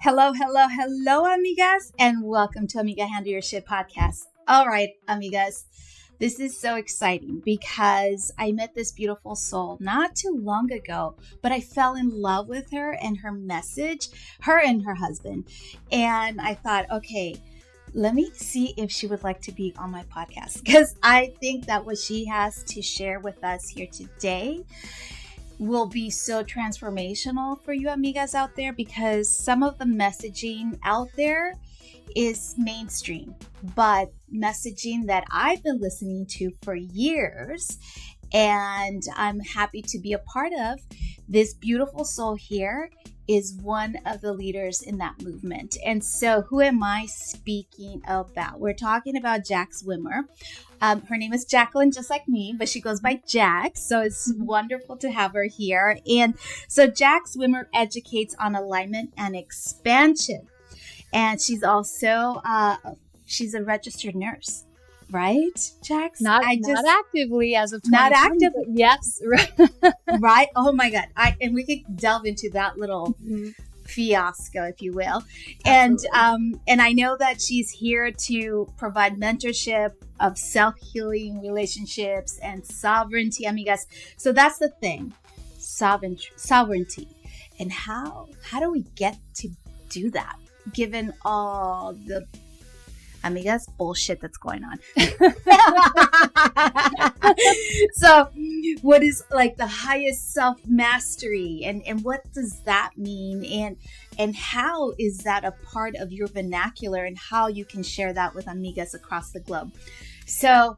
Hello, hello, hello, amigas, and welcome to Amiga Handle Your Shit podcast. All right, amigas, this is so exciting because I met this beautiful soul not too long ago, but I fell in love with her and her message, her and her husband. And I thought, okay, let me see if she would like to be on my podcast because I think that what she has to share with us here today will be so transformational for you amigas out there, because some of the messaging out there is mainstream, but messaging that I've been listening to for years and I'm happy to be a part of. This beautiful soul here is one of the leaders in that movement. And so who am I speaking about? We're talking about Jax Wimmer. Her name is Jacqueline, just like me, but she goes by Jax. So it's wonderful to have her here. And so Jax Wimmer educates on alignment and expansion. And she's also, she's a registered nurse. Right, Jax? Not actively as of 2020. Not actively. Yes. Right. Oh my God. And we could delve into that little fiasco, if you will. Absolutely. And I know that she's here to provide mentorship of self-healing relationships and sovereignty, amigas. So that's the thing, sovereignty. And how do we get to do that, given all the amigas bullshit that's going on? So what is like the highest self-mastery and what does that mean, and how is that a part of your vernacular, and how you can share that with amigas across the globe? So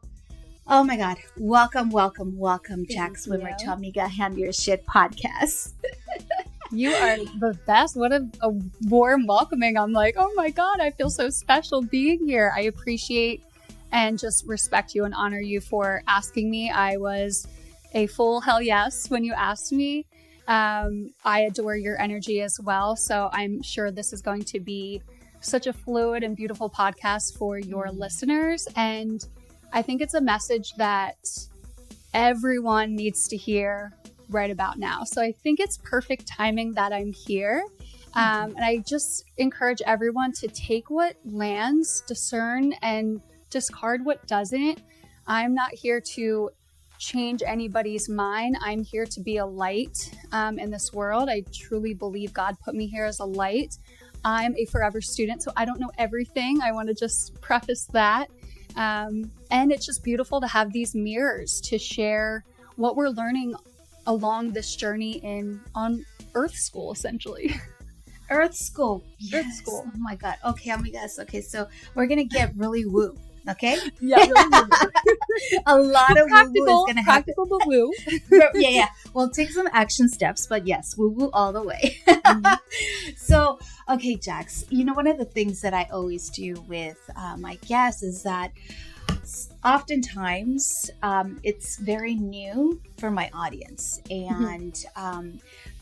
oh my God, welcome Jax Wimmer to Amiga Handle Your Shit podcast. You are the best. What a warm welcoming. I'm like, oh my God, I feel so special being here. I appreciate and just respect you and honor you for asking me. I was a full hell yes when you asked me. I adore your energy as well. So I'm sure this is going to be such a fluid and beautiful podcast for your listeners. And I think it's a message that everyone needs to hear right about now. So I think it's perfect timing that I'm here. And I just encourage everyone to take what lands, discern, and discard what doesn't. I'm not here to change anybody's mind. I'm here to be a light in this world. I truly believe God put me here as a light. I'm a forever student, so I don't know everything. I want to just preface that. And it's just beautiful to have these mirrors to share what we're learning along this journey on Earth School, essentially. Earth School. Yes. Earth School. Oh my God. Okay, amigas. Okay, so we're going to get really woo. Okay? Yeah, really woo. A lot of woo-woo is going to happen. Practical, but woo. Yeah. We'll take some action steps, but yes, woo-woo all the way. So, okay, Jax, one of the things that I always do with my guests is that oftentimes it's very new for my audience, and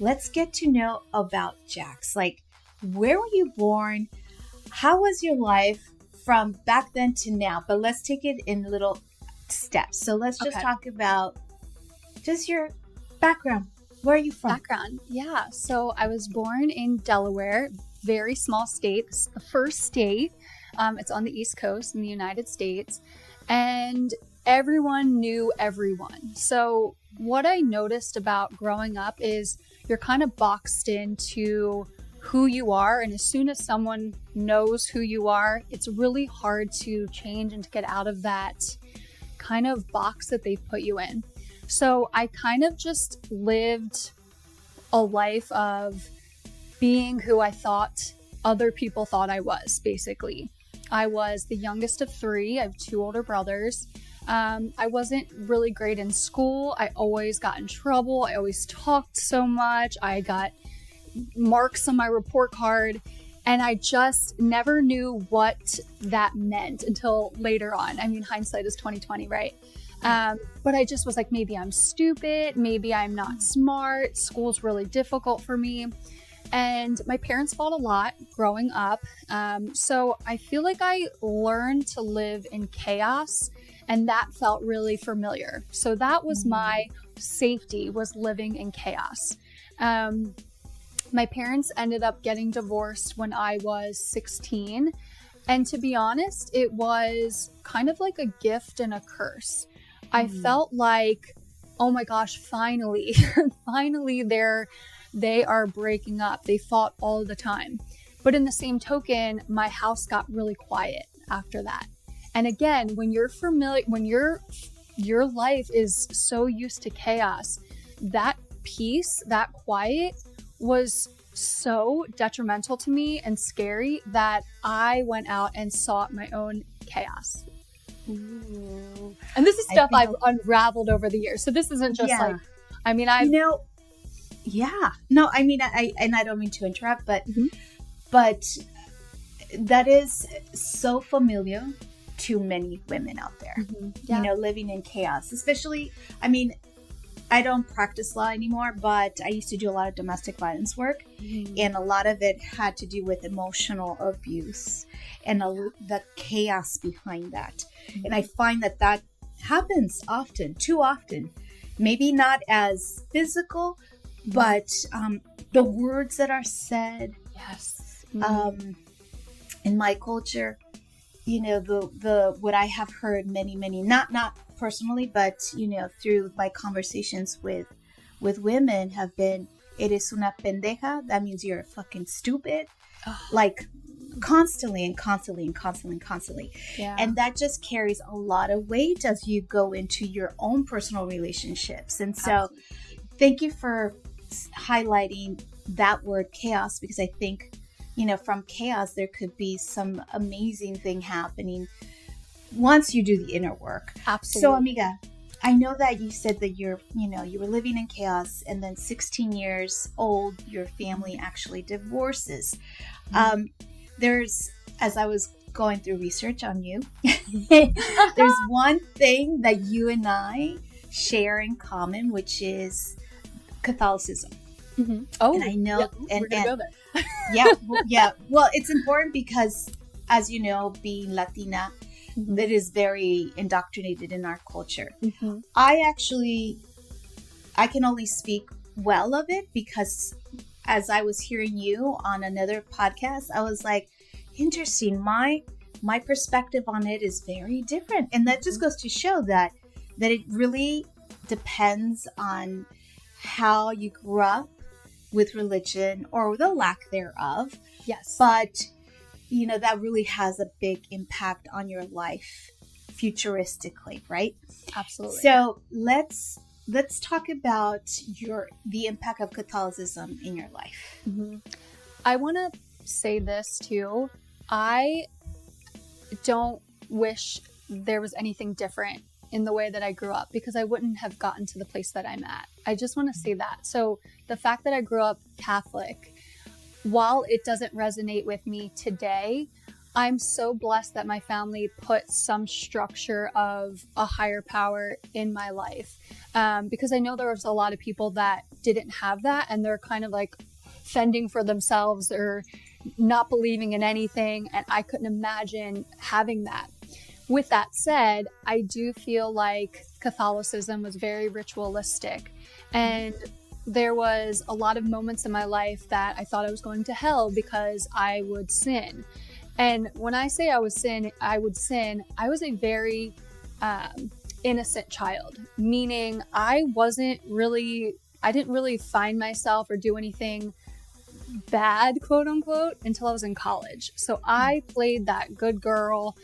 let's get to know about Jax. Like, where were you born? How was your life from back then to now? But let's take it in little steps. So let's just talk about just your background. Where are you from? Yeah. So I was born in Delaware, very small state. This is the first state. It's on the East Coast in the United States. And everyone knew everyone. So what I noticed about growing up is you're kind of boxed into who you are. And as soon as someone knows who you are, it's really hard to change and to get out of that kind of box that they've put you in. So I kind of just lived a life of being who I thought other people thought I was, basically. I was the youngest of three. I have two older brothers. I wasn't really great in school. I always got in trouble. I always talked so much. I got marks on my report card, and I just never knew what that meant until later on. I mean, hindsight is 20/20, right? But I just was like, maybe I'm stupid. Maybe I'm not smart. School's really difficult for me. And my parents fought a lot growing up. So I feel like I learned to live in chaos, and that felt really familiar. So that was my safety, was living in chaos. My parents ended up getting divorced when I was 16. And to be honest, it was kind of like a gift and a curse. I felt like, oh my gosh, finally, finally they are breaking up. They fought all the time. But in the same token, my house got really quiet after that. And again, when you're familiar, when your life is so used to chaos, that peace, that quiet was so detrimental to me and scary that I went out and sought my own chaos. Ooh. And this is stuff I've unraveled over the years. So this isn't just like, I mean, I don't mean to interrupt, but that is so familiar to many women out there, living in chaos, especially, I mean, I don't practice law anymore, but I used to do a lot of domestic violence work, and a lot of it had to do with emotional abuse and the chaos behind that. And I find that happens often, too often, maybe not as physical, but the words that are said. Yes. In my culture, the what I have heard many, not personally, but through my conversations with women have been, eres una pendeja. That means you're fucking stupid. Like constantly. Yeah. And that just carries a lot of weight as you go into your own personal relationships. And so thank you for highlighting that word chaos, because I think, from chaos, there could be some amazing thing happening once you do the inner work. Absolutely. So, amiga, I know that you said that you were living in chaos, and then 16 years old, your family actually divorces. There's, as I was going through research on you, there's one thing that you and I share in common, which is Catholicism. Mm-hmm. Oh, and I know, we're gonna go there. yeah. Well, it's important because, as you know, being Latina, that is very indoctrinated in our culture. Mm-hmm. I can only speak well of it because as I was hearing you on another podcast, I was like, interesting. My perspective on it is very different. And that just goes to show that it really depends on how you grew up with religion or the lack thereof. Yes. But, that really has a big impact on your life futuristically, right? Absolutely. So let's talk about the impact of Catholicism in your life. Mm-hmm. I want to say this too. I don't wish there was anything different in the way that I grew up, because I wouldn't have gotten to the place that I'm at. I just want to say that. So the fact that I grew up Catholic, while it doesn't resonate with me today, I'm so blessed that my family put some structure of a higher power in my life. Because I know there was a lot of people that didn't have that, and they're kind of like fending for themselves or not believing in anything. And I couldn't imagine having that. With that said, I do feel like Catholicism was very ritualistic, and there was a lot of moments in my life that I thought I was going to hell because I would sin. And when I say I would sin, I was a very innocent child, meaning I didn't really find myself or do anything bad, quote unquote, until I was in college. So I played that good girl,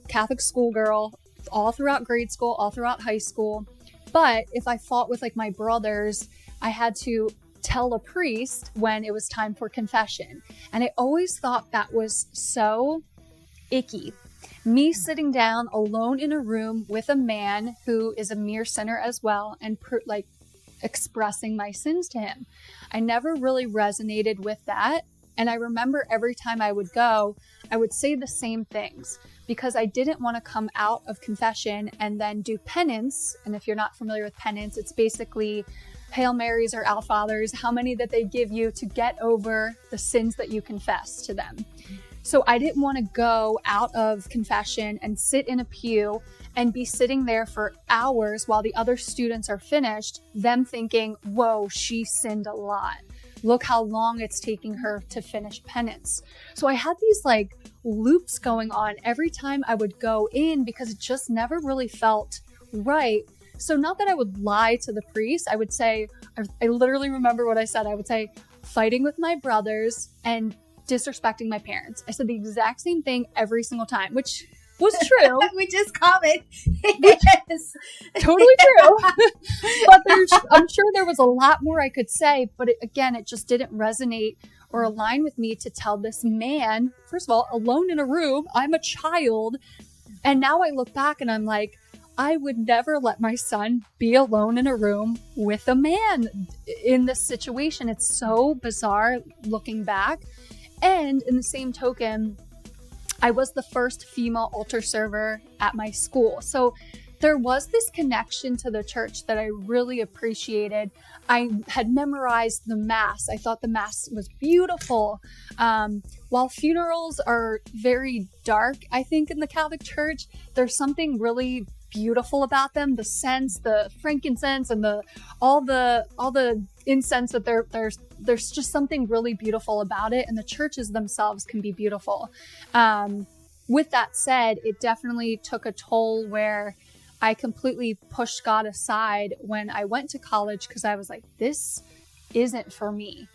Catholic schoolgirl all throughout grade school, all throughout high school. But if I fought with like my brothers, I had to tell a priest when it was time for confession. And I always thought that was so icky. Me sitting down alone in a room with a man who is a mere sinner as well, and expressing my sins to him. I never really resonated with that. And I remember every time I would go, I would say the same things because I didn't want to come out of confession and then do penance. And if you're not familiar with penance, it's basically Hail Marys or Our Fathers, how many that they give you to get over the sins that you confess to them. So I didn't want to go out of confession and sit in a pew and be sitting there for hours while the other students are finished, them thinking, whoa, she sinned a lot. look how long it's taking her to finish penance. So I had these like loops going on every time I would go in because it just never really felt right. So not that I would lie to the priest, I would say, I literally remember what I said. I would say fighting with my brothers and disrespecting my parents. I said the exact same thing every single time, which was true. Which is common. Yes. Totally true. But I'm sure there was a lot more I could say, but it just didn't resonate or align with me to tell this man, first of all, alone in a room, I'm a child. And now I look back and I'm like, I would never let my son be alone in a room with a man in this situation. It's so bizarre looking back. And in the same token, I was the first female altar server at my school. So there was this connection to the church that I really appreciated. I had memorized the Mass. I thought the Mass was beautiful. While funerals are very dark, I think, in the Catholic Church, there's something really beautiful about them. The scents, the frankincense, and all the incense that there's just something really beautiful about it, and the churches themselves can be beautiful. With that said, it definitely took a toll where I completely pushed God aside when I went to college because I was like, this isn't for me.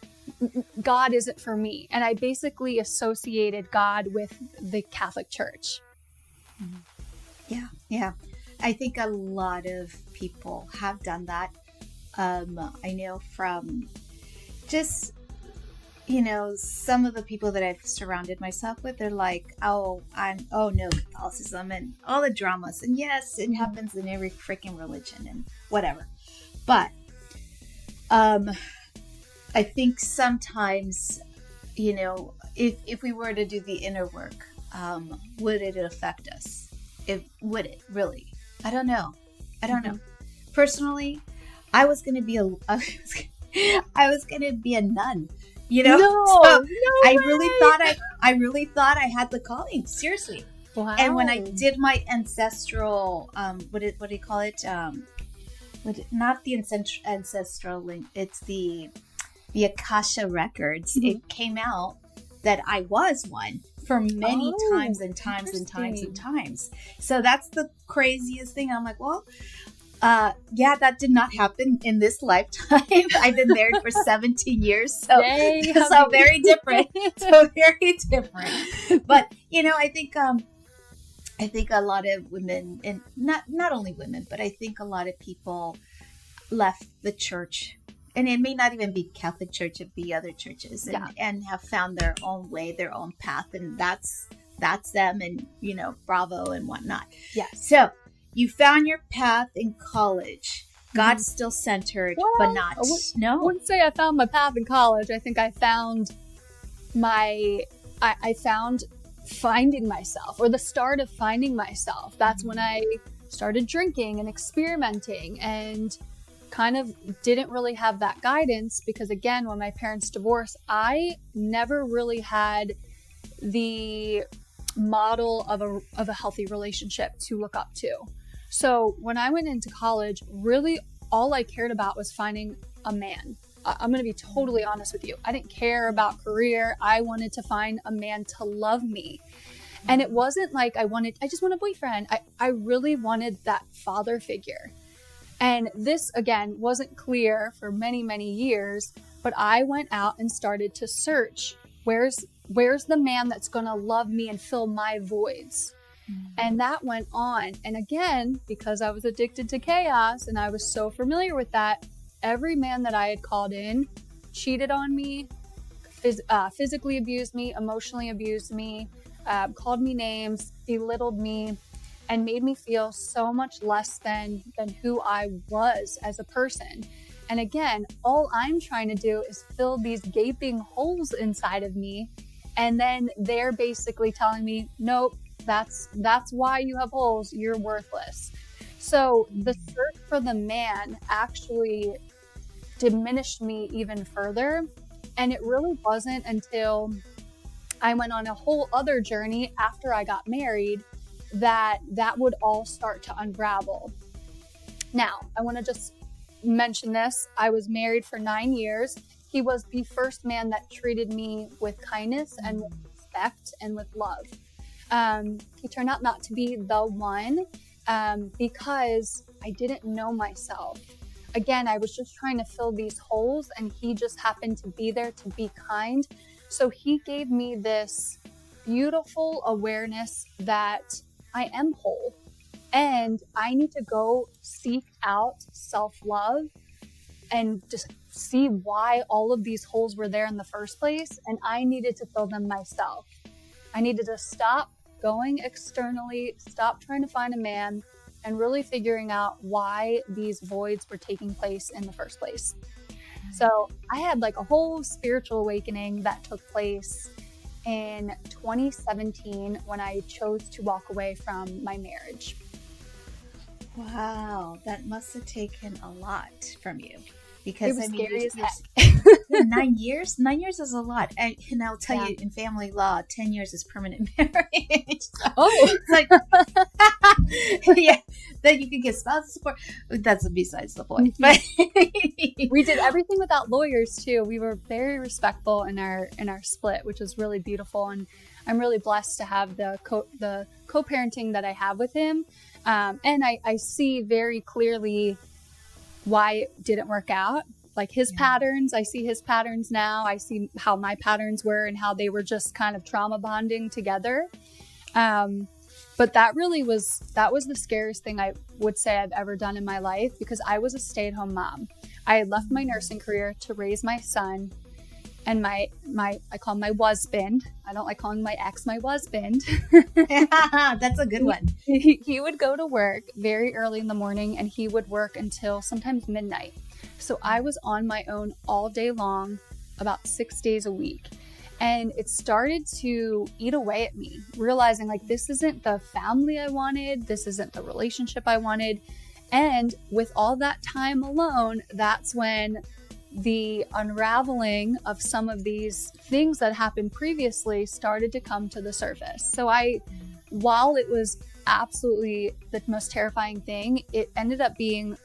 God isn't for me. And I basically associated God with the Catholic Church. Yeah. I think a lot of people have done that. I know from just, some of the people that I've surrounded myself with, they're like, no, Catholicism and all the dramas. And yes, it happens in every freaking religion and whatever. But I think sometimes, if we were to do the inner work, would it affect us? Would it really? I don't know. Personally, I was going to be a nun, No, so no I way. really thought I had the calling, seriously. Wow. And when I did my ancestral, what do you call it? Not the ancestral link. It's the Akasha records. Mm-hmm. It came out that I was one for many times and times and times and times. So that's the craziest thing. I'm like, well, that did not happen in this lifetime. I've been married for 17 years. So, so very different. But, I think a lot of women, and not only women, but I think a lot of people left the church. And it may not even be Catholic Church, it'd be other churches, and have found their own way, their own path, and that's them, and bravo and whatnot. Yes. So you found your path in college. God's still centered, but not. I wouldn't say I found my path in college. I think I found I found finding myself, or the start of finding myself. That's when I started drinking and experimenting, and kind of didn't really have that guidance because, again, when my parents divorced, I never really had the model of a healthy relationship to look up to. So when I went into college, really all I cared about was finding a man. I'm going to be totally honest with you. I didn't care about career. I wanted to find a man to love me. And it wasn't like I just want a boyfriend. I really wanted that father figure. And this, again, wasn't clear for many, many years, but I went out and started to search. Where's the man that's going to love me and fill my voids? And that went on. And again, because I was addicted to chaos and I was so familiar with that, every man that I had called in cheated on me, physically abused me, emotionally abused me, called me names, belittled me, and made me feel so much less than who I was as a person. And again, all I'm trying to do is fill these gaping holes inside of me. And then they're basically telling me, nope, that's why you have holes. You're worthless. So the search for the man actually diminished me even further. And it really wasn't until I went on a whole other journey after I got married that would all start to unravel. Now, I want to just mention this. I was married for 9 years. he was the first man that treated me with kindness and with respect and with love. He turned out not to be the one because I didn't know myself. Again, I was just trying to fill these holes, and he just happened to be there to be kind. So he gave me this beautiful awareness that I am whole, and I need to go seek out self-love and just see why all of these holes were there in the first place, and I needed to fill them myself. I needed to stop going externally, stop trying to find a man, and really figuring out why these voids were taking place in the first place. So I had like a whole spiritual awakening that took place in 2017 when I chose to walk away from my marriage. Wow, that must have taken a lot from you. Because it was scary as heck. 9 years? 9 years is a lot. And I'll tell you, in family law, 10 years is permanent marriage. So it's like, yeah, then you can get spousal support. That's besides the point. But we did everything without lawyers too. We were very respectful in our split, which was really beautiful. And I'm really blessed to have the co-parenting that I have with him. And I see very clearly why it didn't work out. Like his patterns, I see his patterns now. I see how my patterns were and how they were just kind of trauma bonding together. But that was the scariest thing I would say I've ever done in my life, because I was a stay-at-home mom. I had left my nursing career to raise my son, and I call him my husband. I don't like calling my ex my husband. That's a good one. He would go to work very early in the morning, and he would work until sometimes midnight. So I was on my own all day long, about 6 days a week. And it started to eat away at me, realizing like, this isn't the family I wanted. This isn't the relationship I wanted. And with all that time alone, that's when the unraveling of some of these things that happened previously started to come to the surface. So while it was absolutely the most terrifying thing, it ended up being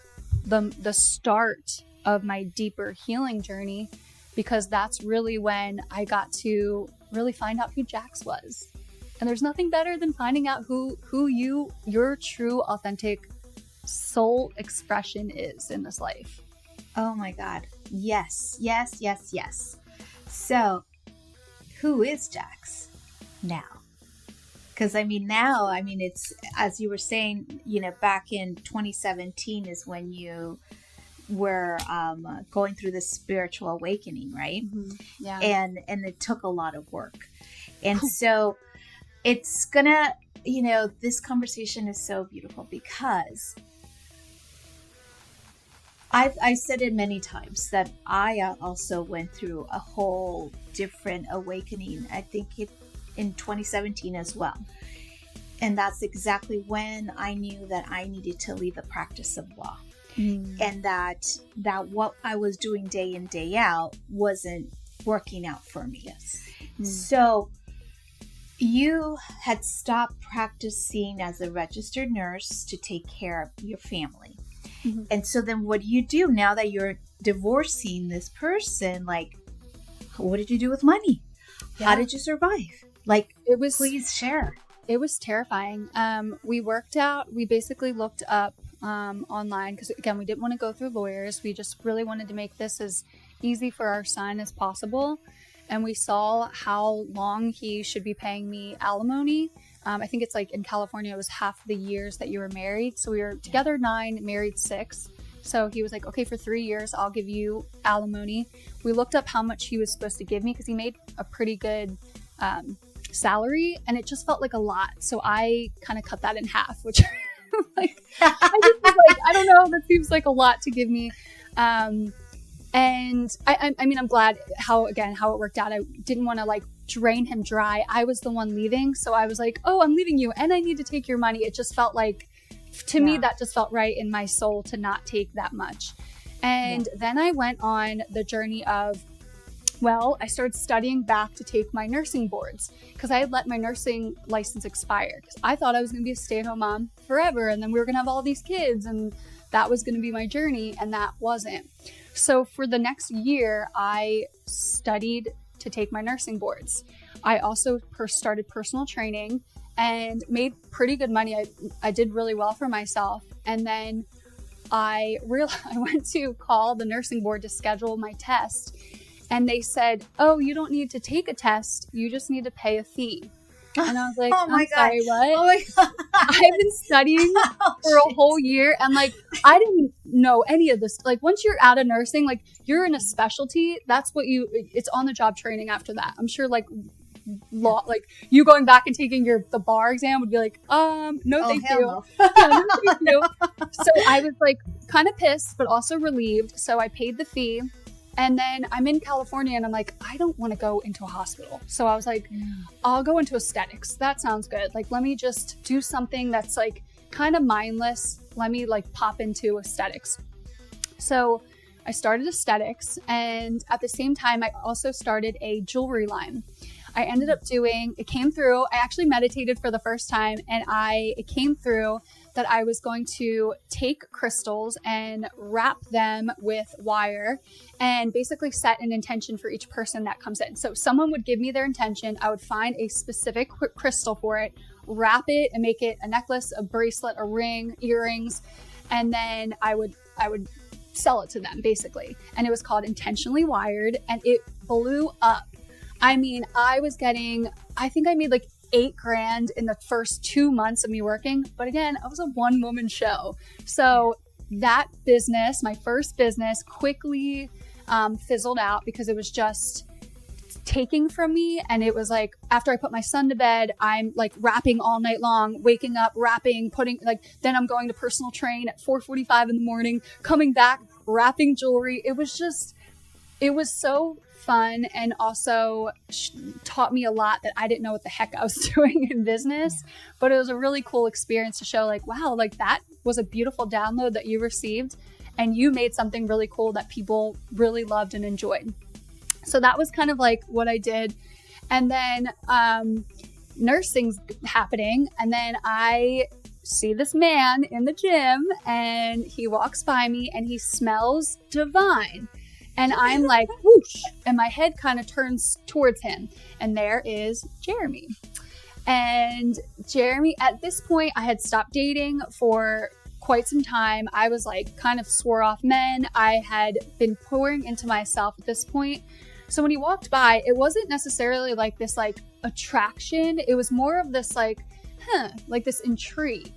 the start of my deeper healing journey, because that's really when I got to really find out who Jax was. And there's nothing better than finding out who your true, authentic soul expression is in this life. Oh my God. Yes. So, who is Jax now? Because now, it's, as you were saying, back in 2017 is when you were going through this spiritual awakening, right? Mm-hmm. Yeah. And it took a lot of work. And so it's gonna, this conversation is so beautiful, because I've said it many times that I also went through a whole different awakening. I think in 2017 as well. And that's exactly when I knew that I needed to leave the practice of law. And that what I was doing day in, day out wasn't working out for me. Yes. So you had stopped practicing as a registered nurse to take care of your family. Mm-hmm. And so then what do you do now that you're divorcing this person? Like, what did you do with money? Yeah. How did you survive? Like, please share. It was terrifying. We basically looked up online, because again, we didn't want to go through lawyers. We just really wanted to make this as easy for our son as possible. And we saw how long he should be paying me alimony. I think it's like in California, it was half the years that you were married. So we were together 9, married 6. So he was like, okay, for 3 years, I'll give you alimony. We looked up how much he was supposed to give me, because he made a pretty good salary, and it just felt like a lot. So I kind of cut that in half, which I don't know, that seems like a lot to give me. And I'm glad how it worked out. I didn't want to drain him dry. I was the one leaving. So I was like, oh, I'm leaving you and I need to take your money. It just felt like, to me, that just felt right in my soul to not take that much. And then I went on the journey of, I started studying back to take my nursing boards, because I had let my nursing license expire, because I thought I was going to be a stay-at-home mom forever, and then we were going to have all these kids, and that was going to be my journey, and that wasn't. So for the next year, I studied to take my nursing boards. I also started personal training and made pretty good money. I did really well for myself. And then I went to call the nursing board to schedule my test. And they said, oh, you don't need to take a test. You just need to pay a fee. And I was like, oh my I'm sorry, what? Oh my God. I've been studying for a whole year, and like, I didn't know any of this. Like, once you're out of nursing, like, you're in a specialty, that's what it's on the job training after that. I'm sure like law, like you going back and taking the bar exam would be like, no, thank you. No. Yeah, no, thank you. So I was like kind of pissed, but also relieved. So I paid the fee. And then I'm in California and I'm like, I don't want to go into a hospital. So I was like, I'll go into aesthetics. That sounds good. Like, let me just do something that's like kind of mindless. Let me like pop into aesthetics. So I started aesthetics, and at the same time, I also started a jewelry line. I ended up it came through. I actually meditated for the first time, and it came through that I was going to take crystals and wrap them with wire and basically set an intention for each person that comes in. So someone would give me their intention. I would find a specific crystal for it, wrap it and make it a necklace, a bracelet, a ring, earrings. And then I would sell it to them basically. And it was called Intentionally Wired, and it blew up. I mean, I think I made like $8,000 in the first 2 months of me working. But again, I was a one-woman show. So that business, my first business, quickly fizzled out because it was just taking from me. And it was like, after I put my son to bed, I'm like rapping all night long, waking up, rapping, then I'm going to personal train at 4:45 in the morning, coming back, wrapping jewelry. It was so fun, and also taught me a lot that I didn't know what the heck I was doing in business. But it was a really cool experience to show like, wow, like that was a beautiful download that you received, and you made something really cool that people really loved and enjoyed. So that was kind of like what I did. And then nursing's happening, and then I see this man in the gym, and he walks by me and he smells divine. And I'm like, whoosh, and my head kind of turns towards him. And there is Jeremy. And Jeremy, at this point, I had stopped dating for quite some time. I was like, kind of swore off men. I had been pouring into myself at this point. So when he walked by, it wasn't necessarily like this like attraction. It was more of this like, like this intrigue.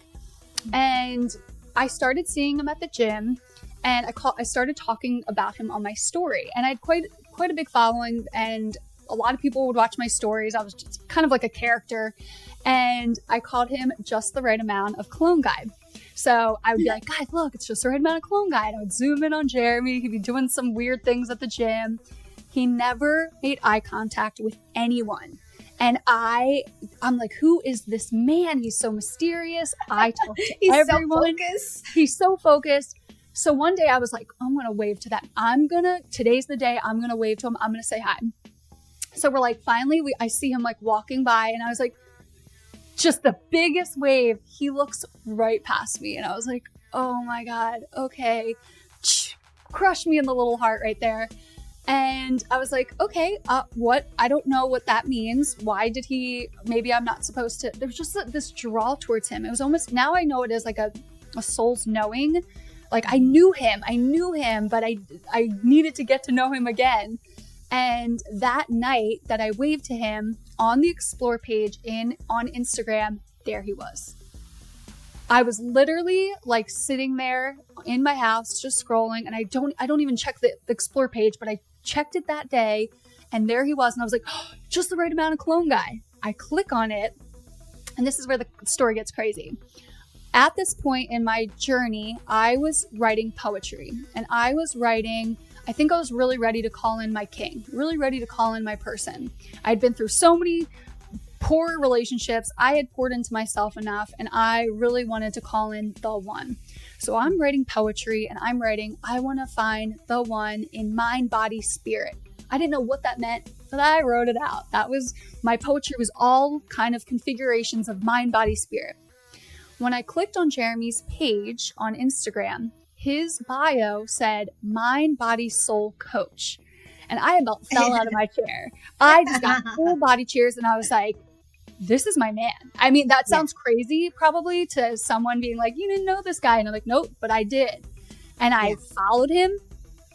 And I started seeing him at the gym. And I started talking about him on my story, and I had quite a big following, and a lot of people would watch my stories. I was just kind of like a character, and I called him just the right amount of cologne guy. So I would be like, guys, look, it's just the right amount of cologne guy. And I would zoom in on Jeremy. He'd be doing some weird things at the gym. He never made eye contact with anyone. And I'm like, who is this man? He's so mysterious. I talk to everyone. He's so focused. So one day I was like, I'm going to wave to that. Today's the day I'm going to wave to him. I'm going to say hi. So we're like, finally, I see him like walking by, and I was like, just the biggest wave. He looks right past me. And I was like, oh my God. Okay. Crush me in the little heart right there. And I was like, okay, what? I don't know what that means. Why did maybe I'm not supposed to, there was just this draw towards him. It was almost, now I know it is like a soul's knowing. Like I knew him, but I needed to get to know him again. And that night that I waved to him on the Explore page on Instagram, there he was. I was literally like sitting there in my house, just scrolling, and I don't even check the Explore page, but I checked it that day, and there he was. And I was like, oh, just the right amount of cologne guy. I click on it, and this is where the story gets crazy. At this point in my journey, I was writing poetry, and I think I was really ready to call in my king, really ready to call in my person. I'd been through so many poor relationships. I had poured into myself enough, and I really wanted to call in the one. So I'm writing poetry, and I'm writing, I want to find the one in mind, body, spirit. I didn't know what that meant, but I wrote it out. My poetry was all kind of configurations of mind, body, spirit. When I clicked on Jeremy's page on Instagram, his bio said mind, body, soul coach. And I about fell out of my chair. I just got full body cheers and I was like, this is my man. I mean, that sounds crazy probably to someone being like, you didn't know this guy. And I'm like, nope, but I did. And I followed him.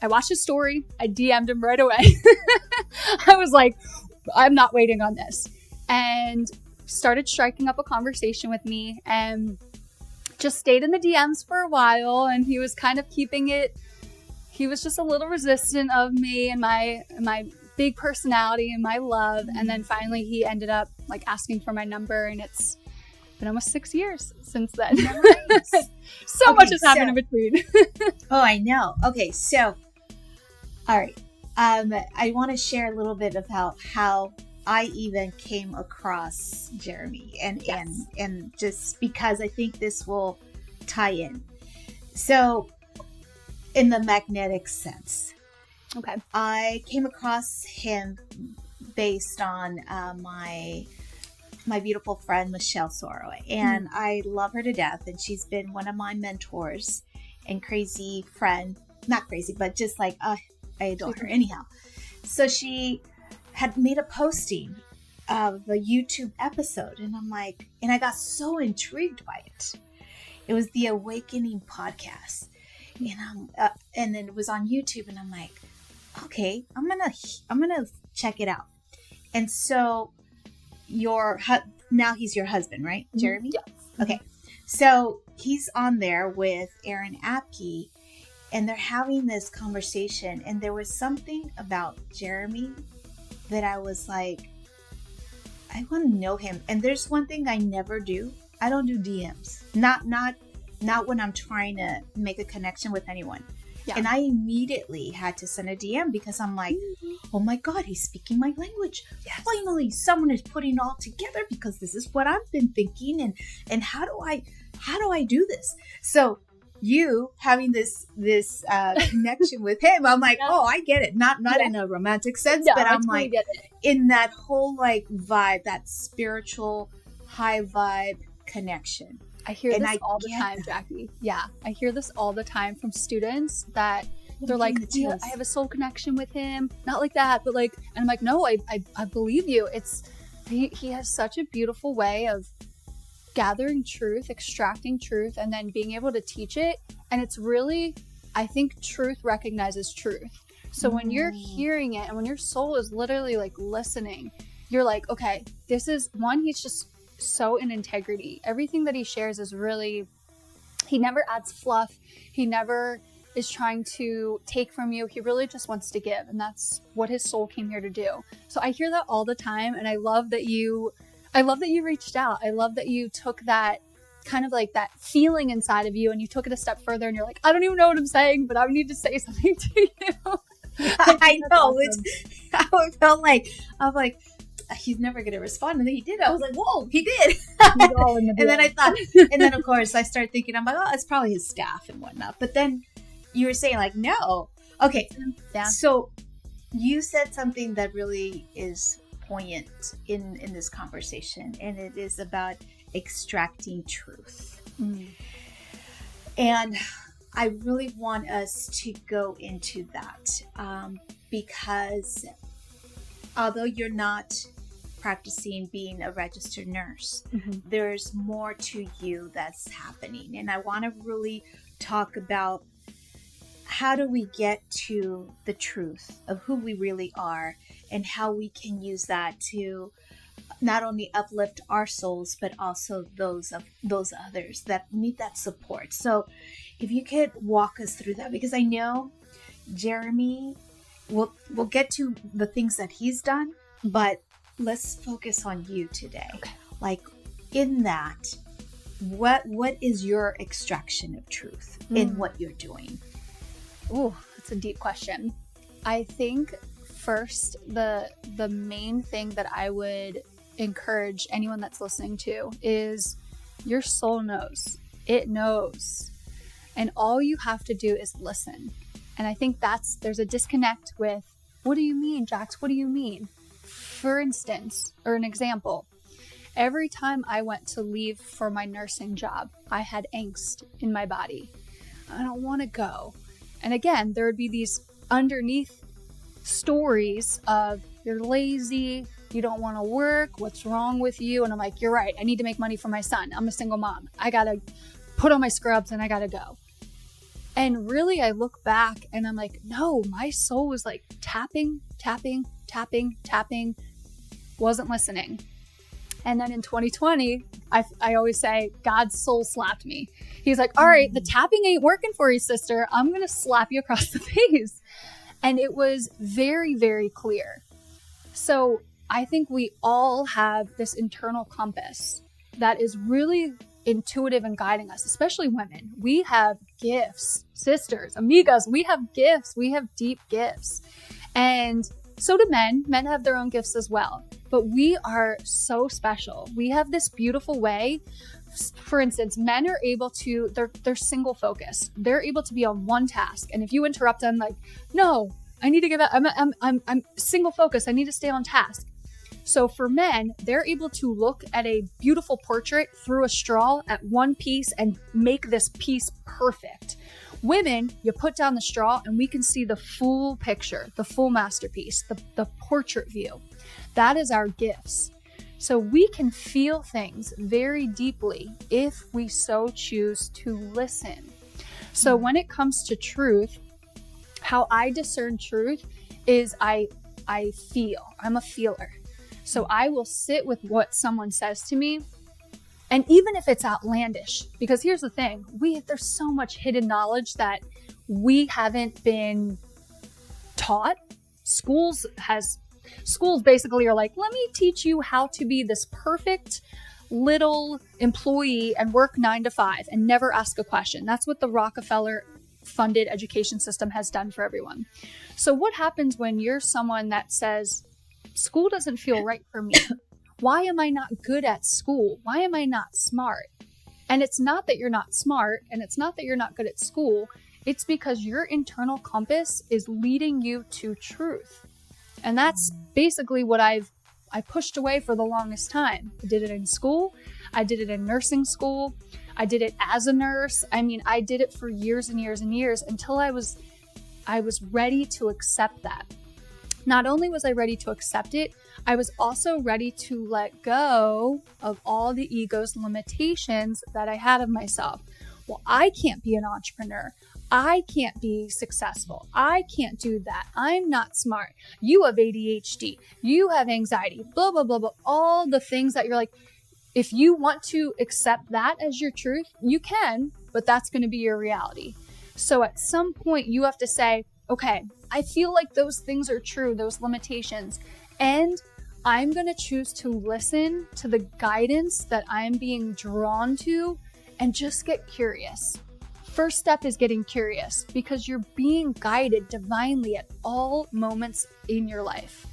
I watched his story. I DM'd him right away. I was like, I'm not waiting on this. And started striking up a conversation with me and just stayed in the DMs for a while. And he was kind of keeping it. He was just a little resistant of me and my big personality and my love. And then finally he ended up like asking for my number, and it's been almost 6 years since then. Nice. So much has happened in between. Oh, I know. Okay. So, all right. I want to share a little bit about how I even came across Jeremy and just because I think this will tie in. So in the magnetic sense, okay, I came across him based on my beautiful friend Michelle Soro, and I love her to death, and she's been one of my mentors and crazy friend, not crazy, but just like I adore her anyhow. So she had made a posting of a YouTube episode, and I'm like, and I got so intrigued by it. It was the Awakening podcast, and then it was on YouTube, and I'm like, okay, I'm gonna check it out. And so now he's your husband, right, Jeremy? Yes. Okay, so he's on there with Aaron Apke, and they're having this conversation, and there was something about Jeremy that I was like, I want to know him. And there's one thing I never do. I don't do DMs. Not when I'm trying to make a connection with anyone. Yeah. And I immediately had to send a DM because I'm like, oh my God, he's speaking my language. Yes. Finally, someone is putting it all together because this is what I've been thinking. And how do I do this? So you having this connection with him, I'm like, oh, I get it. Not in a romantic sense, but I'm like, in that whole like vibe, that spiritual high vibe connection. I hear this all the time, Jackie. Yeah, I hear this all the time from students that they're like, I have a soul connection with him. Not like that, but like, and I'm like, no, I believe you. He has such a beautiful way of gathering truth, extracting truth, and then being able to teach it. And it's really, I think truth recognizes truth. So when you're hearing it and when your soul is literally like listening, you're like, okay, this is one, he's just so in integrity. Everything that he shares is really, he never adds fluff. He never is trying to take from you. He really just wants to give. And that's what his soul came here to do. So I hear that all the time. And I love that you reached out. I love that you took that kind of like that feeling inside of you and you took it a step further and you're like, I don't even know what I'm saying, but I need to say something to you. I know. Awesome. I felt like, I'm like, he's never going to respond. And then he did. I was like, whoa, he did. And then I thought, and then of course I started thinking, I'm like, oh, it's probably his staff and whatnot. But then you were saying like, no. Okay. Yeah. So you said something that really is poignant in this conversation, and it is about extracting truth. And I really want us to go into that because although you're not practicing being a registered nurse, there's more to you that's happening. And I want to really talk about how do we get to the truth of who we really are and how we can use that to not only uplift our souls, but also those of those others that need that support. So if you could walk us through that, because I know Jeremy, we'll get to the things that he's done, but let's focus on you today. Okay. Like in that, what is your extraction of truth in what you're doing? Oh, that's a deep question. I think first, the main thing that I would encourage anyone that's listening to is your soul knows. It knows. And all you have to do is listen. And I think there's a disconnect with, what do you mean, Jax? What do you mean? For instance, or an example, every time I went to leave for my nursing job, I had angst in my body. I don't want to go. And again, there would be these underneath stories of you're lazy, you don't want to work, what's wrong with you? And I'm like, you're right. I need to make money for my son. I'm a single mom. I got to put on my scrubs and I got to go. And really, I look back and I'm like, no, my soul was like tapping, wasn't listening. And then in 2020, I always say, God's soul slapped me. He's like, all right, the tapping ain't working for you, sister. I'm going to slap you across the face. And it was very, very clear. So I think we all have this internal compass that is really intuitive and guiding us, especially women. We have gifts, sisters, amigas. We have gifts. We have deep gifts. And so do men. Men have their own gifts as well. But we are so special. We have this beautiful way. For instance, men are able to, they're single focused. They're able to be on one task. And if you interrupt them, like, no, I need to give up. I'm single focused. I need to stay on task. So for men, they're able to look at a beautiful portrait through a straw at one piece and make this piece perfect. Women, you put down the straw and we can see the full picture, the full masterpiece, the portrait view. That is our gifts. So we can feel things very deeply if we so choose to listen. So when it comes to truth, how I discern truth is I feel. I'm a feeler. So I will sit with what someone says to me. And even if it's outlandish, because here's the thing, there's so much hidden knowledge that we haven't been taught. Schools basically are like, let me teach you how to be this perfect little employee and work 9 to 5 and never ask a question. That's what the Rockefeller funded education system has done for everyone. So what happens when you're someone that says, school doesn't feel right for me? Why am I not good at school? Why am I not smart? And it's not that you're not smart, and it's not that you're not good at school. It's because your internal compass is leading you to truth. And that's basically what I pushed away for the longest time. I did it in school. I did it in nursing school. I did it as a nurse. I mean, I did it for years and years and years until I was ready to accept that. Not only was I ready to accept it, I was also ready to let go of all the ego's limitations that I had of myself. Well, I can't be an entrepreneur. I can't be successful. I can't do that. I'm not smart. You have ADHD. You have anxiety, blah, blah, blah, blah. All the things that you're like, if you want to accept that as your truth, you can, but that's going to be your reality. So at some point you have to say, okay, I feel like those things are true, those limitations, and I'm going to choose to listen to the guidance that I'm being drawn to and just get curious. First step is getting curious because you're being guided divinely at all moments in your life.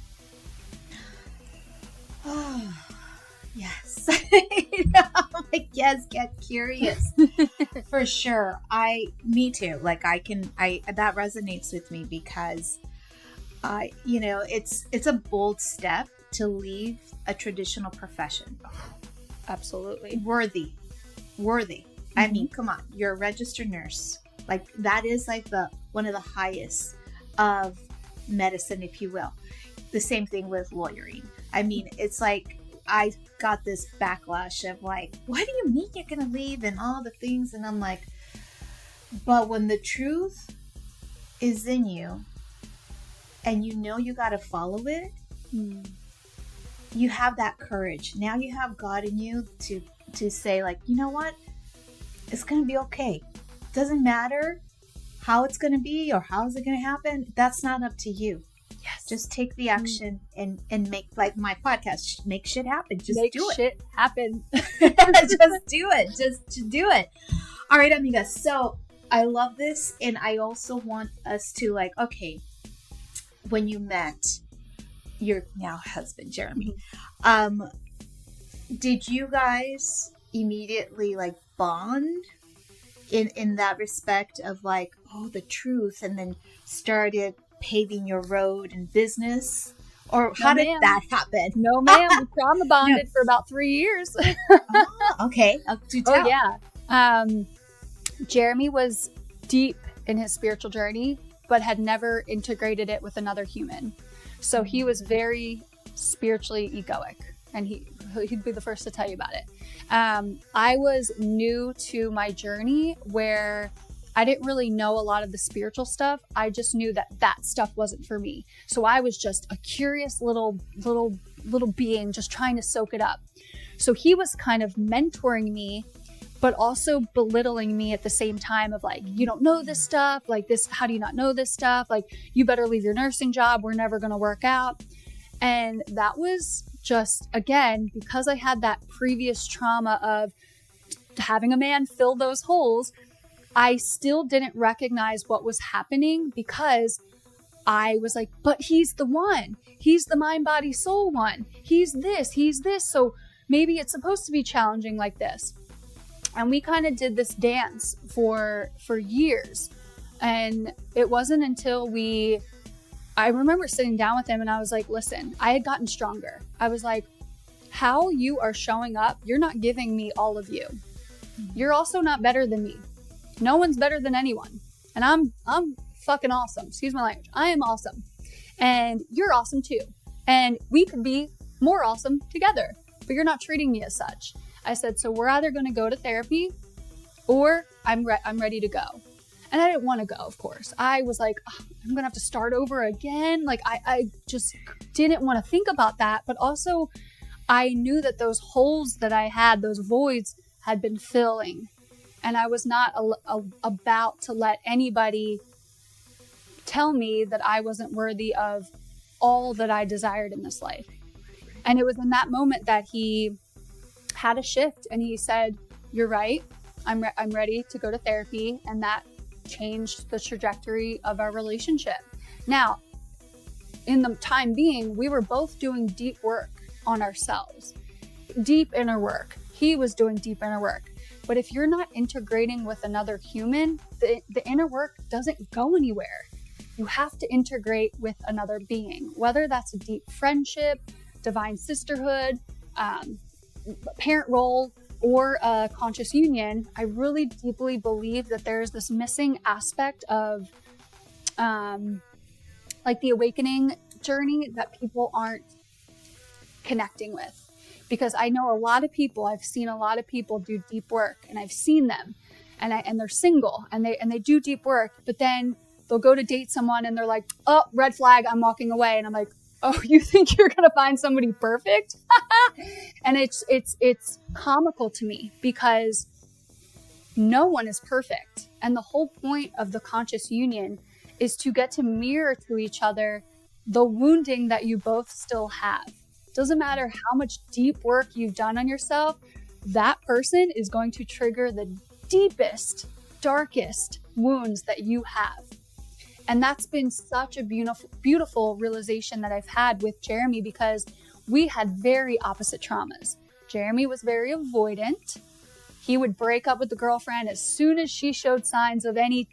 Oh, yes. Yes, get curious. For sure. Me too. Like that resonates with me because it's a bold step to leave a traditional profession. Absolutely. Worthy. Mm-hmm. I mean, come on, you're a registered nurse. Like that is like one of the highest of medicine, if you will. The same thing with lawyering. I mean, it's like, I got this backlash of like, what do you mean you're going to leave and all the things? And I'm like, but when the truth is in you and you know you got to follow it, you have that courage. Now you have God in you to say like, you know what? It's going to be okay. Doesn't matter how it's going to be or how is it going to happen. That's not up to you. Yes. Just take the action and make, like my podcast, make shit happen. Just do it. Shit happen. Just do it. Just do it. All right, amiga. So I love this. And I also want us to like, okay, when you met your now husband, Jeremy, did you guys immediately like bond in that respect of like, oh, the truth, and then started paving your road in business? Or how did that happen? No, ma'am. We trauma bonded for about 3 years. Okay. Do tell. Oh, yeah. Jeremy was deep in his spiritual journey, but had never integrated it with another human. So he was very spiritually egoic, and he'd be the first to tell you about it. I was new to my journey where I didn't really know a lot of the spiritual stuff. I just knew that stuff wasn't for me. So I was just a curious little being just trying to soak it up. So he was kind of mentoring me, but also belittling me at the same time of like, you don't know this stuff, like this, how do you not know this stuff? Like, you better leave your nursing job. We're never going to work out. And that was just, again, because I had that previous trauma of having a man fill those holes, I still didn't recognize what was happening because I was like, but he's the one. He's the mind, body, soul one. He's this. So maybe it's supposed to be challenging like this. And we kind of did this dance for years. And it wasn't until I remember sitting down with him and I was like, listen, I had gotten stronger. I was like, how you are showing up, you're not giving me all of you. You're also not better than me. No one's better than anyone. And I'm fucking awesome. Excuse my language. I am awesome. And you're awesome too. And we could be more awesome together, but you're not treating me as such. I said, so we're either going to go to therapy or I'm ready to go. And I didn't want to go, of course. I was like, oh, I'm going to have to start over again. Like, I just didn't want to think about that. But also, I knew that those holes that I had, those voids, had been filling. And I was not about to let anybody tell me that I wasn't worthy of all that I desired in this life. And it was in that moment that he had a shift and he said, you're right. I'm ready to go to therapy. And that changed the trajectory of our relationship. Now, in the time being, we were both doing deep work on ourselves, deep inner work. He was doing deep inner work. But if you're not integrating with another human, the inner work doesn't go anywhere. You have to integrate with another being, whether that's a deep friendship, divine sisterhood, parent role, or a conscious union. I really deeply believe that there's this missing aspect of like the awakening journey that people aren't connecting with. Because I know a lot of people, I've seen a lot of people do deep work, and I've seen them, and they're single, and they do deep work, but then they'll go to date someone and they're like, oh, red flag, I'm walking away. And I'm like, oh, you think you're going to find somebody perfect? And it's comical to me because no one is perfect. And the whole point of the conscious union is to get to mirror to each other the wounding that you both still have. Doesn't matter how much deep work you've done on yourself, that person is going to trigger the deepest, darkest wounds that you have. And that's been such a beautiful realization that I've had with Jeremy, because we had very opposite traumas. Jeremy was very avoidant. He would break up with the girlfriend as soon as she showed signs of any,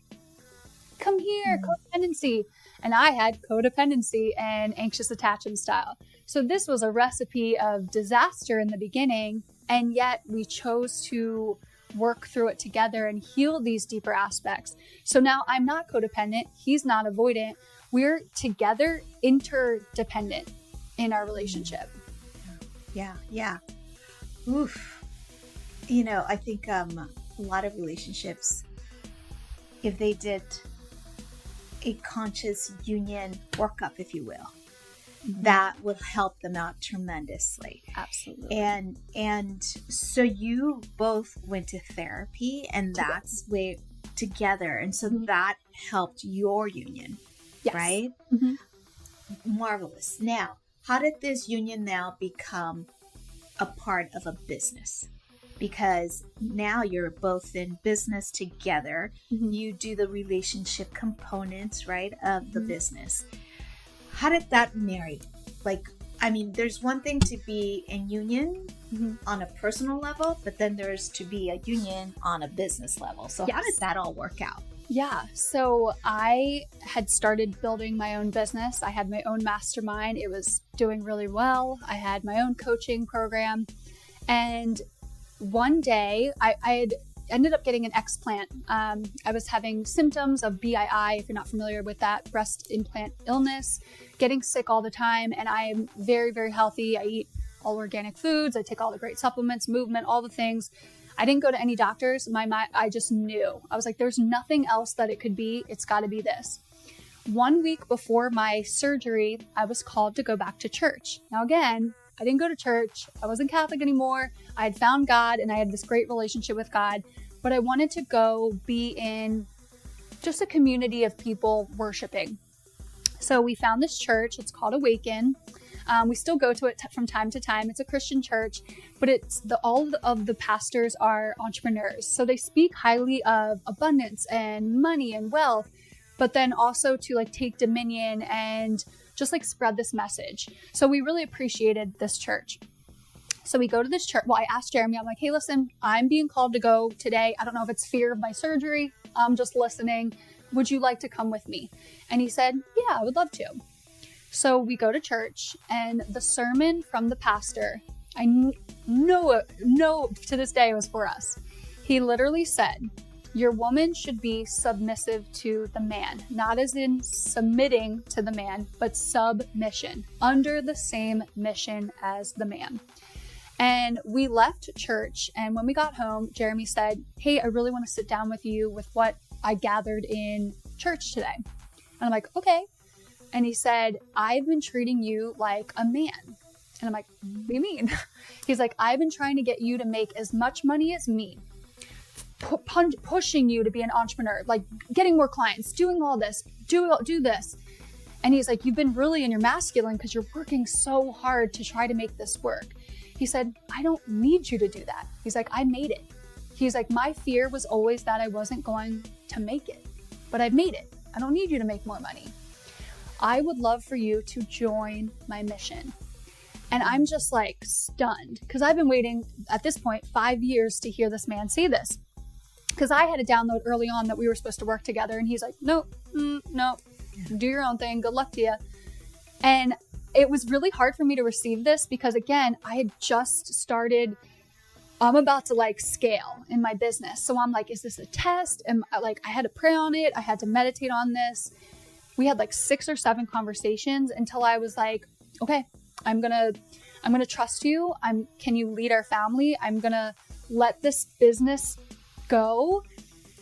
come here, codependency. And I had codependency and anxious attachment style. So this was a recipe of disaster in the beginning, and yet we chose to work through it together and heal these deeper aspects. So now I'm not codependent. He's not avoidant. We're together interdependent in our relationship. Yeah. Oof. You know, I think a lot of relationships, if they did a conscious union workup, if you will, that will help them out tremendously. Absolutely. And so you both went to therapy, and that's way together. And so that helped your union, yes. Right? Mm-hmm. Marvelous. Now, how did this union now become a part of a business? Because now you're both in business together. Mm-hmm. You do the relationship components, right, of the business. How did that marry? Like, I mean, there's one thing to be in union on a personal level, but then there's to be a union on a business level. So yes. How did that all work out? Yeah. So I had started building my own business. I had my own mastermind. It was doing really well. I had my own coaching program. And one day ended up getting an explant. I was having symptoms of BII, if you're not familiar with that, breast implant illness, getting sick all the time. And I am very, very healthy. I eat all organic foods. I take all the great supplements, movement, all the things. I didn't go to any doctors. I just knew. I was like, there's nothing else that it could be. It's got to be this. 1 week before my surgery, I was called to go back to church. Now, again, I didn't go to church. I wasn't Catholic anymore. I had found God and I had this great relationship with God, but I wanted to go be in just a community of people worshiping. So we found this church. It's called Awaken. We still go to it from time to time. It's a Christian church, but all of the pastors are entrepreneurs. So they speak highly of abundance and money and wealth, but then also to like take dominion and just like spread this message. So we really appreciated this church. So we go to this church. Well, I asked Jeremy, I'm like, hey, listen, I'm being called to go today. I don't know if it's fear of my surgery. I'm just listening. Would you like to come with me? And he said, yeah, I would love to. So we go to church, and the sermon from the pastor, I know to this day, was for us. He literally said, your woman should be submissive to the man, not as in submitting to the man, but submission, under the same mission as the man. And we left church, and when we got home, Jeremy said, hey, I really want to sit down with you with what I gathered in church today. And I'm like, okay. And he said, I've been treating you like a man. And I'm like, what do you mean? He's like, I've been trying to get you to make as much money as me, pushing you to be an entrepreneur, like getting more clients, doing all this, do this. And he's like, you've been really in your masculine because you're working so hard to try to make this work. He said, I don't need you to do that. He's like, I made it. He's like, my fear was always that I wasn't going to make it, but I've made it. I don't need you to make more money. I would love for you to join my mission. And I'm just like stunned because I've been waiting at this point 5 years to hear this man say this. Because I had a download early on that we were supposed to work together. And he's like, nope, do your own thing. Good luck to you. And it was really hard for me to receive this because, again, I had just started. I'm about to like scale in my business. So I'm like, is this a test? And like, I had to pray on it. I had to meditate on this. We had like 6 or 7 conversations until I was like, okay, I'm going to trust you. Can you lead our family? I'm going to let this business go.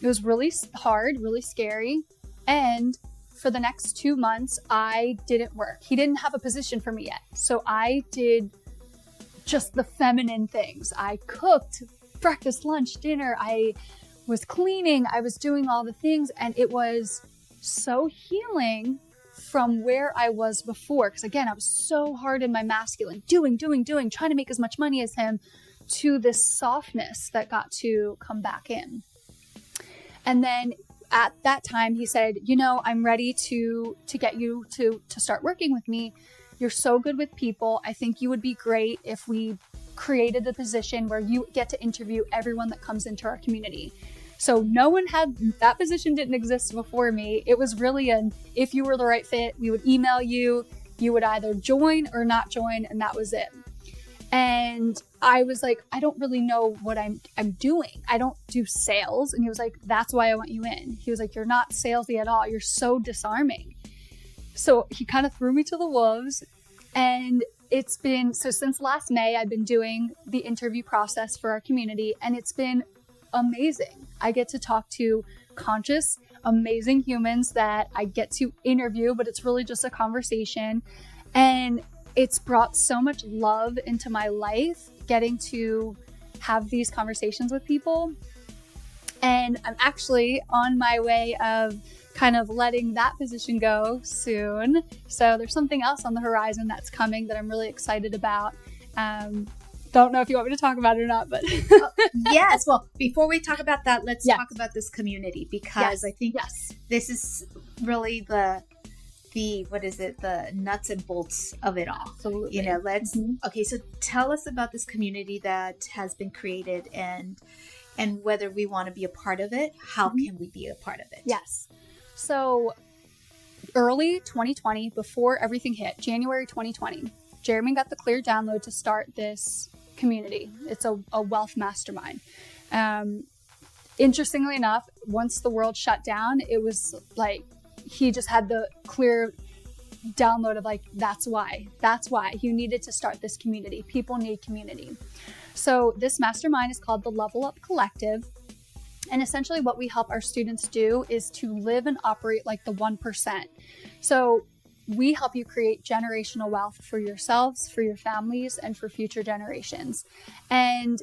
It was really hard, really scary. And for the next 2 months, I didn't work. He didn't have a position for me yet. So I did just the feminine things. I cooked breakfast, lunch, dinner. I was cleaning. I was doing all the things. And it was so healing from where I was before. Because again, I was so hard in my masculine, doing, trying to make as much money as him, to this softness that got to come back in. And then at that time, he said, I'm ready to get you to start working with me. You're so good with people. I think you would be great if we created a position where you get to interview everyone that comes into our community. So no one had, that position didn't exist before me. It was really if you were the right fit, we would email you, you would either join or not join, and that was it. And I was like, I don't really know what I'm doing. I don't do sales. And he was like, that's why I want you in. He was like, you're not salesy at all. You're so disarming. So he kind of threw me to the wolves. And it's been, so since last May, I've been doing the interview process for our community, and it's been amazing. I get to talk to conscious, amazing humans that I get to interview, but it's really just a conversation. And it's brought so much love into my life, getting to have these conversations with people. And I'm actually on my way of kind of letting that position go soon. So there's something else on the horizon that's coming that I'm really excited about. Don't know if you want me to talk about it or not, but yes. Well, before we talk about that, let's talk about this community, because I think this is really the nuts and bolts of it all. Absolutely. Okay, so tell us about this community that has been created and whether we want to be a part of it. How can we be a part of it? Yes. So early 2020, before everything hit, January 2020, Jeremy got the clear download to start this community. It's a wealth mastermind. interestingly enough, once the world shut down, it was like he just had the clear download of like, that's why you needed to start this community. People need community. So this mastermind is called the Level Up Collective. And essentially what we help our students do is to live and operate like the 1%. So we help you create generational wealth for yourselves, for your families, and for future generations. And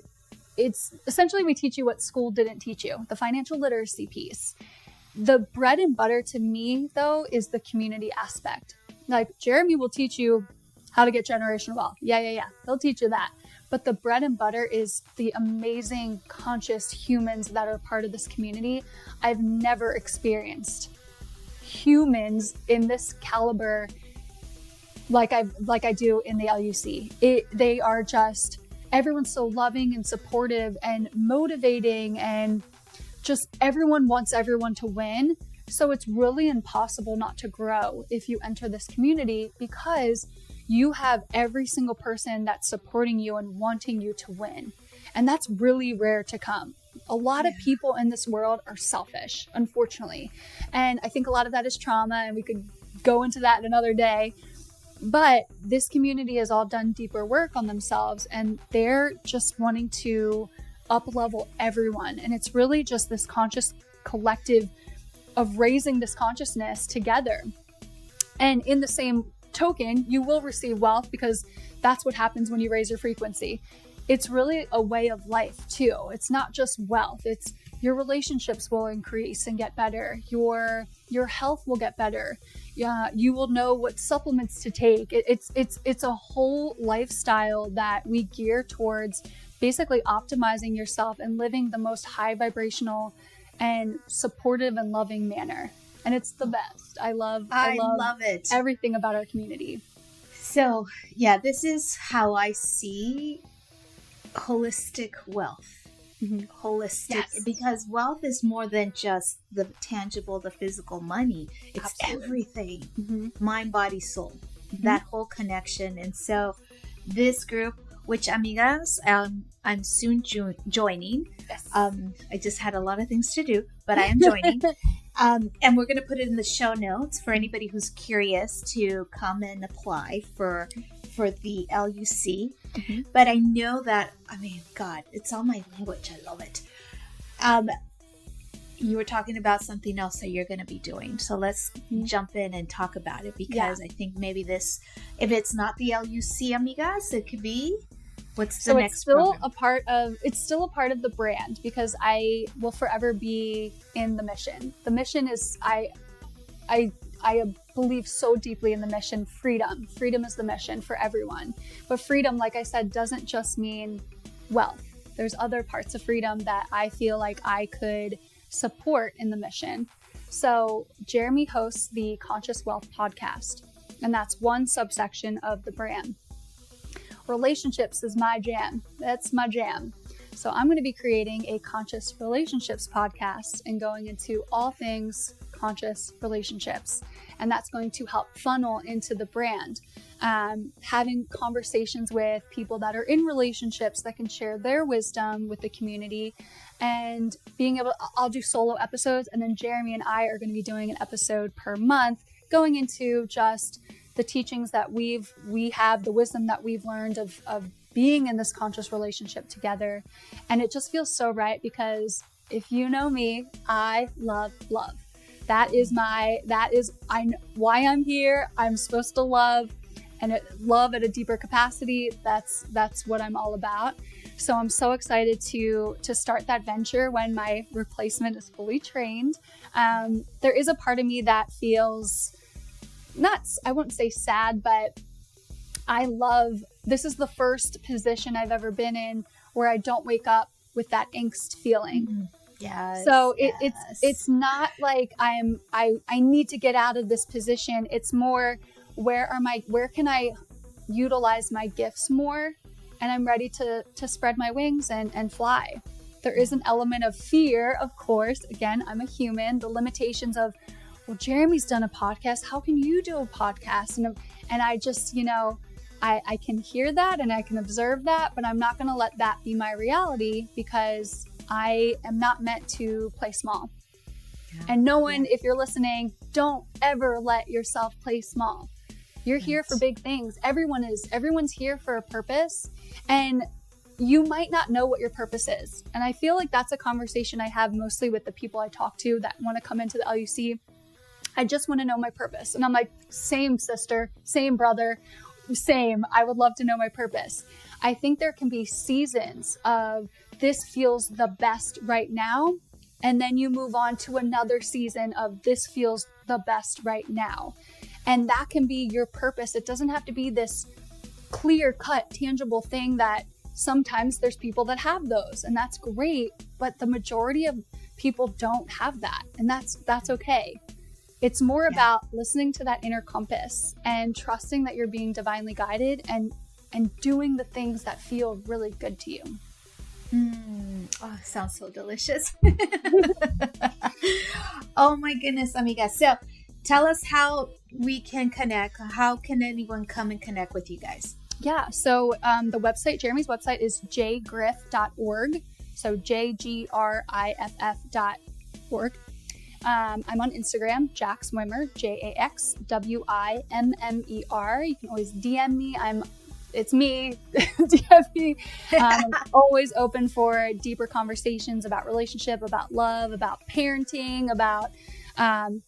it's essentially, we teach you what school didn't teach you, the financial literacy piece. The bread and butter to me, though, is the community aspect. Like Jeremy will teach you how to get generational wealth. Yeah. He'll teach you that. But the bread and butter is the amazing conscious humans that are part of this community. I've never experienced humans in this caliber like I do in the LUC. They are just, everyone's so loving and supportive and motivating, and just everyone wants everyone to win. So it's really impossible not to grow if you enter this community, because you have every single person that's supporting you and wanting you to win. And that's really rare to come. A lot of people in this world are selfish, unfortunately. And I think a lot of that is trauma, and we could go into that another day. But this community has all done deeper work on themselves, and they're just wanting to up-level everyone. And it's really just this conscious collective of raising this consciousness together. And in the same token, you will receive wealth, because that's what happens when you raise your frequency. It's really a way of life too. It's not just wealth. It's your relationships will increase and get better. Your health will get better. You will know what supplements to take. It's a whole lifestyle that we gear towards basically optimizing yourself and living the most high vibrational and supportive and loving manner. And it's the best. I love it. Everything about our community. So yeah, this is how I see holistic wealth. Mm-hmm. Holistic, yes. Because wealth is more than just the tangible, the physical money. It's Absolutely. everything. Mm-hmm. Mind, body, soul. Mm-hmm. That whole connection. And so this group, which amigas, I'm soon joining. Yes. I just had a lot of things to do, but I am joining. And we're going to put it in the show notes for anybody who's curious to come and apply for the LUC. Mm-hmm. But I know that, God, it's all my language. I love it. You were talking about something else that you're going to be doing. So let's jump in and talk about it, because I think maybe this, if it's not the LUC, amigas, it could be, what's the next program? It's still a part of the brand, because I will forever be in the mission. The mission is, I believe so deeply in the mission, freedom. Freedom is the mission for everyone. But freedom, like I said, doesn't just mean wealth. There's other parts of freedom that I feel like I could support in the mission. So Jeremy hosts the Conscious Wealth podcast, and that's one subsection of the brand. Relationships is my jam. That's my jam. So I'm going to be creating a conscious relationships podcast and going into all things conscious relationships. And that's going to help funnel into the brand. Having conversations with people that are in relationships that can share their wisdom with the community, and I'll do solo episodes, and then Jeremy and I are going to be doing an episode per month, going into just the teachings that we have, the wisdom that we've learned of being in this conscious relationship together. And it just feels so right, because if you know me, I love love. That is why I'm here. I'm supposed to love, and love at a deeper capacity. That's what I'm all about. So I'm so excited to start that venture when my replacement is fully trained. There is a part of me that feels I won't say sad, but this is the first position I've ever been in where I don't wake up with that angst feeling. Mm-hmm. Yes. So it's not like I need to get out of this position. It's more, where can I utilize my gifts more? And I'm ready to spread my wings and fly. There is an element of fear, of course. Again, I'm a human. The limitations of, well, Jeremy's done a podcast. How can you do a podcast? And I just, I can hear that and I can observe that, but I'm not going to let that be my reality because I am not meant to play small. Yeah. And no one, if you're listening, don't ever let yourself play small. You're here for big things. Everyone's here for a purpose, and you might not know what your purpose is. And I feel like that's a conversation I have mostly with the people I talk to that want to come into the LUC. I just want to know my purpose. And I'm like, same sister, same brother, same. I would love to know my purpose. I think there can be seasons of this feels the best right now. And then you move on to another season of this feels the best right now. And that can be your purpose. It doesn't have to be this clear-cut, tangible thing that sometimes there's people that have those, and that's great, but the majority of people don't have that, and that's okay. It's more about listening to that inner compass and trusting that you're being divinely guided and doing the things that feel really good to you. Oh, sounds so delicious. Oh my goodness, amiga. So tell us how we can connect. How can anyone come and connect with you guys? Yeah, so the website, Jeremy's website is jgriff.org. So jgriff.org. I'm on Instagram, Jax Wimmer, JaxWimmer. You can always DM me. It's me. DM me. I'm always open for deeper conversations about relationship, about love, about parenting, about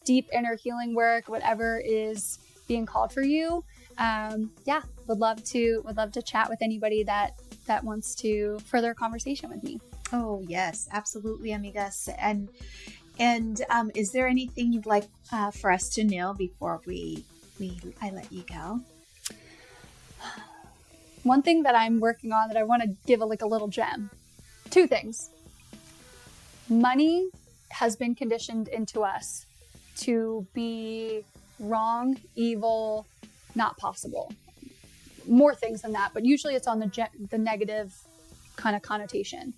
deep inner healing work, whatever is being called for you. Would love to chat with anybody that wants to further a conversation with me. Oh yes, absolutely, amigas. And is there anything you'd like for us to know before I let you go? One thing that I'm working on that I want to give a little gem. Two things. Money has been conditioned into us to be wrong, evil, not possible. More things than that, but usually it's on the negative kind of connotation.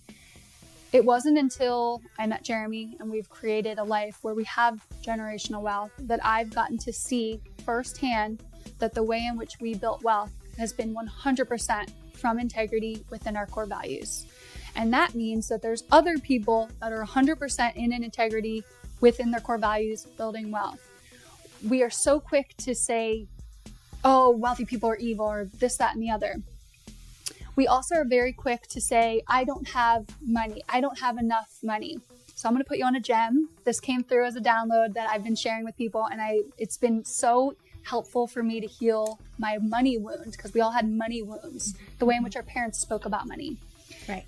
It wasn't until I met Jeremy and we've created a life where we have generational wealth that I've gotten to see firsthand that the way in which we built wealth has been 100% from integrity within our core values. And that means that there's other people that are 100% in an integrity within their core values building wealth. We are so quick to say, oh, wealthy people are evil or this, that, and the other. We also are very quick to say, I don't have money. I don't have enough money. So I'm going to put you on a gem. This came through as a download that I've been sharing with people. And it's been so helpful for me to heal my money wound, because we all had money wounds, the way in which our parents spoke about money. Right.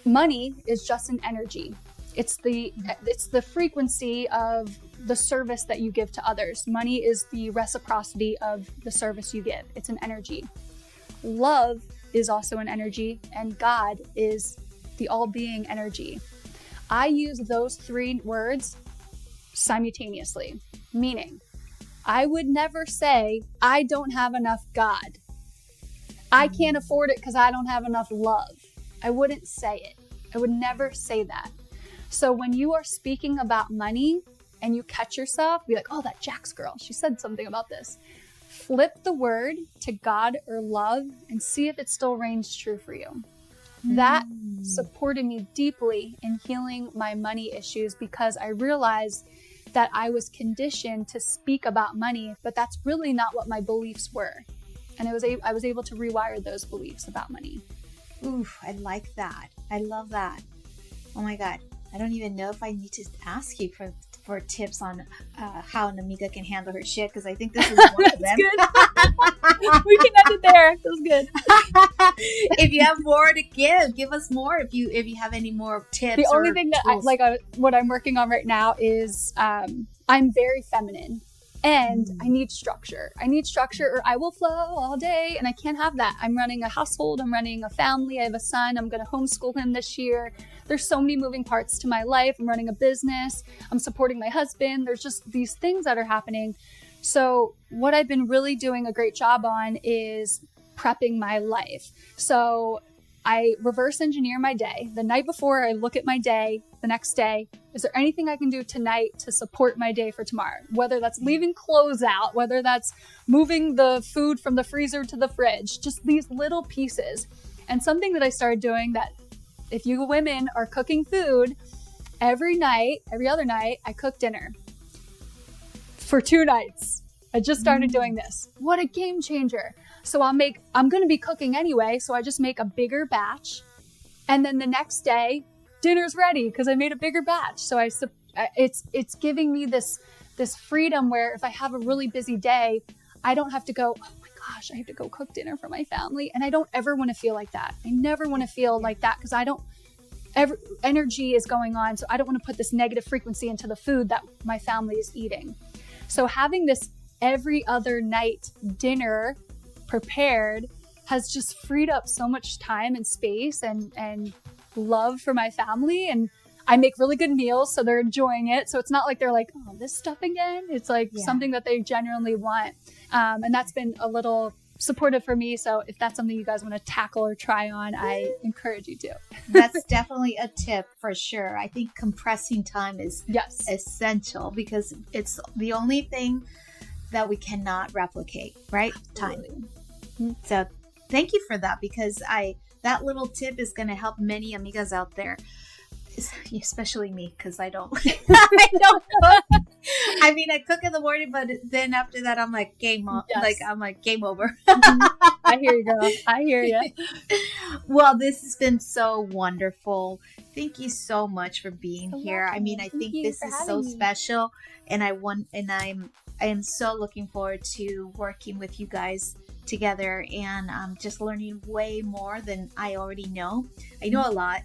Money is just an energy. It's the frequency of the service that you give to others. Money is the reciprocity of the service you give. It's an energy. Love is also an energy, and God is the all-being energy. I use those three words simultaneously, meaning I would never say, I don't have enough God. I can't afford it because I don't have enough love. I wouldn't say it. I would never say that. So when you are speaking about money and you catch yourself, be like, oh, that Jax girl, she said something about this. Flip the word to God or love and see if it still reigns true for you. That supported me deeply in healing my money issues, because I realized that I was conditioned to speak about money, but that's really not what my beliefs were. And I was able to rewire those beliefs about money. Ooh, I like that. I love that. Oh my God. I don't even know if I need to ask you for tips on how an amiga can handle her shit, because I think this is one of them. We can end it there. That was good. If you have more to give us more. If you have any more tips. The only thing that what I'm working on right now is I'm very feminine. And I need structure. Or I will flow all day, and I can't have that. I'm running a household. I'm running a family. I have a son. I'm going to homeschool him this year. There's so many moving parts to my life. I'm running a business. I'm supporting my husband. There's just these things that are happening. So what I've been really doing a great job on is prepping my life. So I reverse engineer my day. The night before, I look at my day, the next day. Is there anything I can do tonight to support my day for tomorrow? Whether that's leaving clothes out, whether that's moving the food from the freezer to the fridge, just these little pieces. And something that I started doing, that if you women are cooking food, every other night, I cook dinner for 2 nights. I just started doing this. What a game changer. So I'm going to be cooking anyway. So I just make a bigger batch. And then the next day, dinner's ready because I made a bigger batch. So it's giving me this freedom where if I have a really busy day, I don't have to go, oh my gosh, I have to go cook dinner for my family. And I don't ever want to feel like that. I never want to feel like that because energy is going on. So I don't want to put this negative frequency into the food that my family is eating. So having this every other night dinner prepared has just freed up so much time and space and love for my family. And I make really good meals, so they're enjoying it. So it's not like they're like, oh, this stuff again. It's like something that they genuinely want. And that's been a little supportive for me. So if that's something you guys want to tackle or try on, I encourage you to. That's definitely a tip for sure. I think compressing time is essential because it's the only thing that we cannot replicate, right? Time. So thank you for that, because that little tip is going to help many amigas out there, especially me, because I don't I don't cook. I mean, I cook in the morning, but then after that I'm like game over. I hear you, girl. I hear you. Well, this has been so wonderful. Thank you so much for being here. I mean, I think this is so special, and I am so looking forward to working with you guys together and just learning way more than I already know. I know a lot,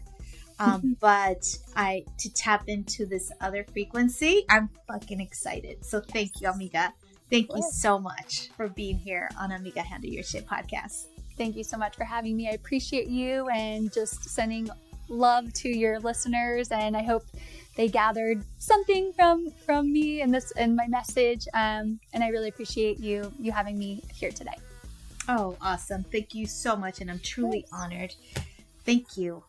but to tap into this other frequency, I'm fucking excited. So thank you, amiga. Thank you so much for being here on Amiga Handle Your Shit podcast. Thank you so much for having me. I appreciate you and just sending love to your listeners. And I hope they gathered something from me and my message. And I really appreciate you having me here today. Oh, awesome. Thank you so much. And I'm truly honored. Thank you.